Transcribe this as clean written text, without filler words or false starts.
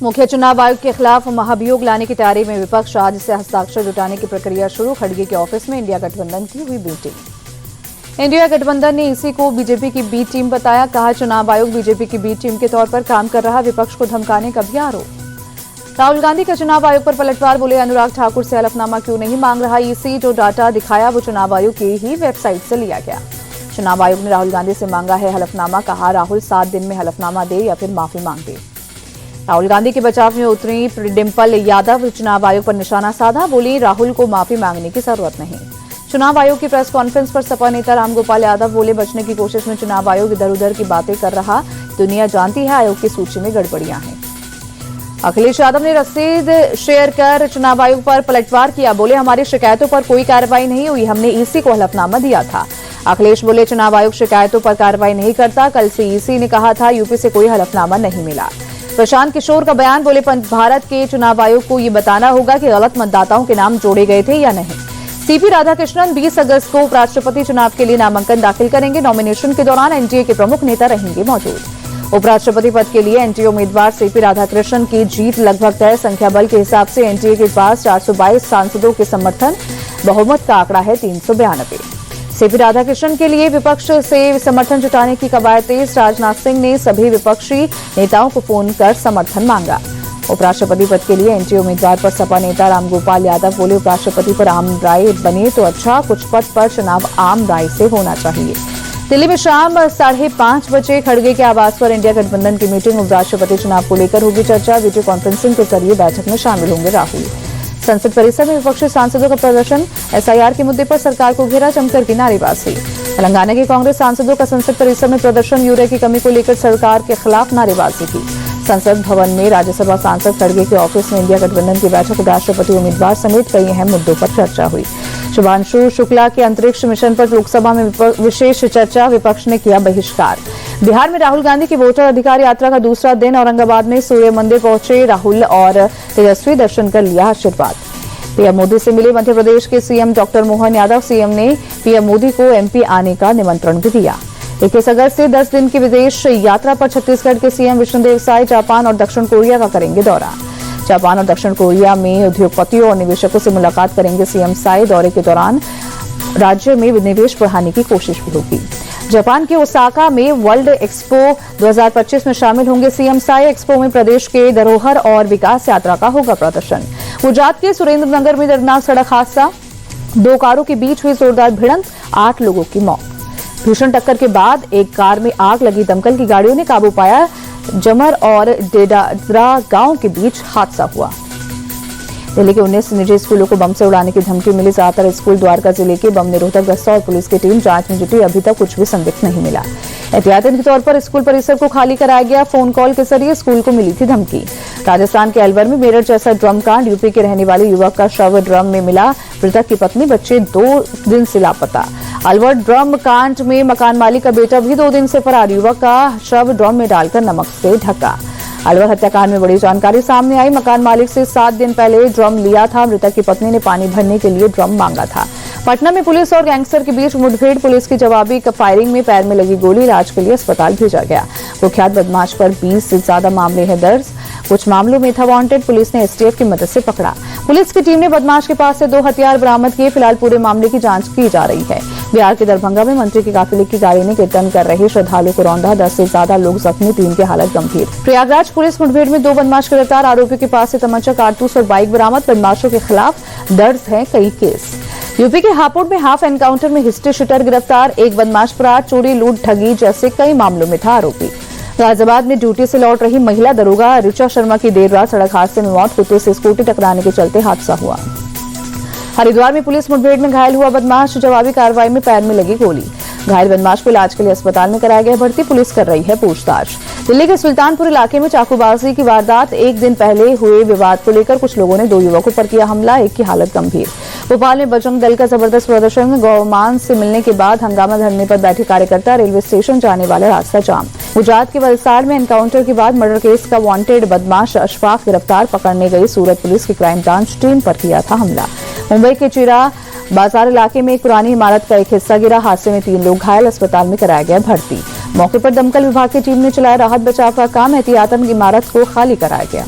मुख्य चुनाव आयोग के खिलाफ महाभियोग लाने की तैयारी में विपक्ष। आज से हस्ताक्षर जुटाने की प्रक्रिया शुरू। खड़गे के ऑफिस में इंडिया गठबंधन की हुई मीटिंग। इंडिया गठबंधन ने इसी को बीजेपी की बी टीम बताया। कहा, चुनाव आयोग बीजेपी की बी टीम के तौर पर काम कर रहा। विपक्ष को धमकाने का भी आरोप। राहुल गांधी का चुनाव आयोग पर पलटवार। बोले, अनुराग ठाकुर से हलफनामा क्यों नहीं मांग रहा ईसी। जो डाटा दिखाया वो चुनाव आयोग की ही वेबसाइट से लिया गया। चुनाव आयोग ने राहुल गांधी से मांगा है हलफनामा। कहा, राहुल 7 दिन में हलफनामा दे या फिर माफी मांग दे। राहुल गांधी के बचाव में उतरी डिंपल यादव। चुनाव आयोग पर निशाना साधा। बोली, राहुल को माफी मांगने की जरूरत नहीं। चुनाव आयोग की प्रेस कॉन्फ्रेंस पर सपा नेता रामगोपाल यादव बोले, बचने की कोशिश में चुनाव आयोग इधर उधर की बातें कर रहा। दुनिया जानती है आयोग की सूची में गड़बड़ियां हैं। अखिलेश यादव ने रसीद शेयर कर चुनाव आयोग पर पलटवार किया। बोले, हमारी शिकायतों पर कोई कार्रवाई नहीं हुई। हमने ईसी को हलफनामा दिया था। अखिलेश बोले, चुनाव आयोग शिकायतों पर कार्रवाई नहीं करता। कल से ईसी ने कहा था, यूपी से कोई हलफनामा नहीं मिला। प्रशांत किशोर का बयान। बोले, भारत के चुनाव आयोग को ये बताना होगा कि गलत मतदाताओं के नाम जोड़े गए थे या नहीं। सीपी राधाकृष्णन 20 अगस्त को उपराष्ट्रपति चुनाव के लिए नामांकन दाखिल करेंगे। नॉमिनेशन के दौरान एनडीए के प्रमुख नेता रहेंगे मौजूद। उपराष्ट्रपति पद के लिए एनडीए उम्मीदवार सीपी राधाकृष्णन की जीत लगभग तय। संख्या बल के हिसाब से एनडीए के पास 422 सांसदों के समर्थन। बहुमत का आंकड़ा है 392। सीपी राधाकृष्णन के लिए विपक्ष से समर्थन जुटाने की कवायद तेज। राजनाथ सिंह ने सभी विपक्षी नेताओं को फोन कर समर्थन मांगा। उपराष्ट्रपति पद के लिए एनडीए उम्मीदवार पर सपा नेता रामगोपाल यादव बोले, उपराष्ट्रपति पर आम राय बने तो अच्छा। कुछ पद पर चुनाव आम राय से होना चाहिए। दिल्ली में शाम 5:30 बजे खड़गे के आवास पर इंडिया गठबंधन की मीटिंग। उपराष्ट्रपति चुनाव को लेकर होगी चर्चा। वीडियो कॉन्फ्रेंसिंग के जरिए बैठक में शामिल होंगे राहुल। संसद परिसर में विपक्षी सांसदों का प्रदर्शन। एसआईआर के मुद्दे पर सरकार को घेरा। जमकर की नारेबाजी। तेलंगाना के कांग्रेस सांसदों का संसद परिसर में प्रदर्शन। यूरिया की कमी को लेकर सरकार के खिलाफ नारेबाजी की। संसद भवन में राज्यसभा सांसद खड़गे के ऑफिस में इंडिया गठबंधन की बैठक। राष्ट्रपति उम्मीदवार समेत कई अहम मुद्दों पर चर्चा हुई। शुभांशु शुक्ला के अंतरिक्ष मिशन पर लोकसभा में विशेष चर्चा। विपक्ष ने किया बहिष्कार। बिहार में राहुल गांधी की वोटर अधिकार यात्रा का दूसरा दिन। औरंगाबाद में सूर्य मंदिर पहुंचे राहुल और तेजस्वी। दर्शन कर लिया आशीर्वाद। पीएम मोदी से मिले मध्य प्रदेश के CM doctor Mohan Yadav. CM ने पीएम मोदी को एमपी आने का निमंत्रण भी दिया। 21 अगस्त से 10 दिन की विदेश यात्रा पर छत्तीसगढ़ के सीएम विष्णुदेव साय जापान और दक्षिण कोरिया का करेंगे दौरा। जापान और दक्षिण कोरिया में उद्योगपतियों और निवेशकों से मुलाकात करेंगे सीएम साय। दौरे के दौरान राज्य में निवेश बढ़ाने की कोशिश भी होगी। जापान के ओसाका में वर्ल्ड एक्सपो 2025 में शामिल होंगे सीएम साय। एक्सपो में प्रदेश के धरोहर और विकास यात्रा का होगा प्रदर्शन। गुजरात के सुरेंद्रनगर में दर्दनाक सड़क हादसा। 2 कारों के बीच हुई जोरदार भिड़ंत। 8 लोगों की मौत। भीषण टक्कर के बाद एक कार में आग लगी। दमकल की गाड़ियों ने काबू पाया। जमर और डेडादरा गांव के बीच हादसा हुआ। दिल्ली के 19 निजी स्कूलों को बम से उड़ाने की धमकी मिली। ज्यादातर स्कूल द्वारका जिले के बम निरोधक दस्ता और पुलिस की टीम जांच में जुटी। अभी तक कुछ भी संदिग्ध नहीं मिला। एहतियातन के तौर पर स्कूल परिसर को खाली कराया गया। फोन कॉल के जरिए स्कूल को मिली थी धमकी। राजस्थान के अलवर में मेरठ जैसा ड्रम कांड। यूपी के रहने वाले युवक का शव ड्रम में मिला। मृतक की पत्नी बच्चे 2 दिन से लापता। अलवर ड्रम कांड में मकान मालिक का बेटा भी 2 दिन से फरार। युवक का शव ड्रम में डालकर नमक से ढका। अलवर हत्याकांड में बड़ी जानकारी सामने आई। मकान मालिक से 7 दिन पहले ड्रम लिया था। मृतक की पत्नी ने पानी भरने के लिए ड्रम मांगा था। पटना में पुलिस और गैंगस्टर के बीच मुठभेड़। पुलिस की जवाबी फायरिंग में पैर में लगी गोली। इलाज के लिए अस्पताल भेजा गया। कुख्यात बदमाश पर 20 से ज्यादा मामले हैं दर्ज। कुछ मामलों में था वांटेड। पुलिस ने एसटीएफ की मदद से पकड़ा। पुलिस की टीम ने बदमाश के पास से 2 हथियार बरामद किए। फिलहाल पूरे मामले की जांच की जा रही है। बिहार के दरभंगा में मंत्री के काफिले की गाड़ी ने कीर्तन कर रहे श्रद्धालुओं को रौंदा। 10 से ज्यादा लोग जख्मी। 3 की हालत गंभीर। प्रयागराज पुलिस मुठभेड़ में 2 बदमाश गिरफ्तार। आरोपियों के पास से तमंचा, कारतूस और बाइक बरामद। बदमाशों के खिलाफ दर्ज है कई केस। यूपी के हापुड़ में हाफ एनकाउंटर में हिस्ट्री शूटर गिरफ्तार। एक बदमाश फरार। चोरी, लूट, ठगी जैसे कई मामलों में था आरोपी। गाजियाबाद में ड्यूटी से लौट रही महिला दरोगा ऋचा शर्मा की देर रात सड़क हादसे में मौत। कुत्ते से स्कूटी टकराने के चलते हादसा हुआ। हरिद्वार में पुलिस मुठभेड़ में घायल हुआ बदमाश। जवाबी कार्रवाई में पैर में लगी गोली। घायल बदमाश को इलाज के लिए अस्पताल में कराया गया भर्ती। पुलिस कर रही है पूछताछ। दिल्ली के सुल्तानपुर इलाके में चाकूबाजी की वारदात। 1 दिन पहले हुए विवाद को लेकर कुछ लोगों ने 2 युवकों पर किया हमला। एक की हालत गंभीर। भोपाल में बजरंग दल का जबरदस्त प्रदर्शन। गौमांस से मिलने के बाद हंगामा धरने पर बैठे कार्यकर्ता। रेलवे स्टेशन जाने वाला रास्ता जाम। गुजरात के वलसाड़ में एनकाउंटर के बाद मर्डर केस का वांटेड बदमाश अशफाक गिरफ्तार। पकड़ने गई सूरत पुलिस की क्राइम ब्रांच टीम पर किया था हमला। मुंबई के चिरा बाजार इलाके में एक पुरानी इमारत का एक हिस्सा गिरा। हादसे में 3 लोग घायल। अस्पताल में कराया गया भर्ती। मौके पर दमकल विभाग की टीम ने चलाया राहत बचाव का काम। एहतियातन इमारत को खाली कराया गया।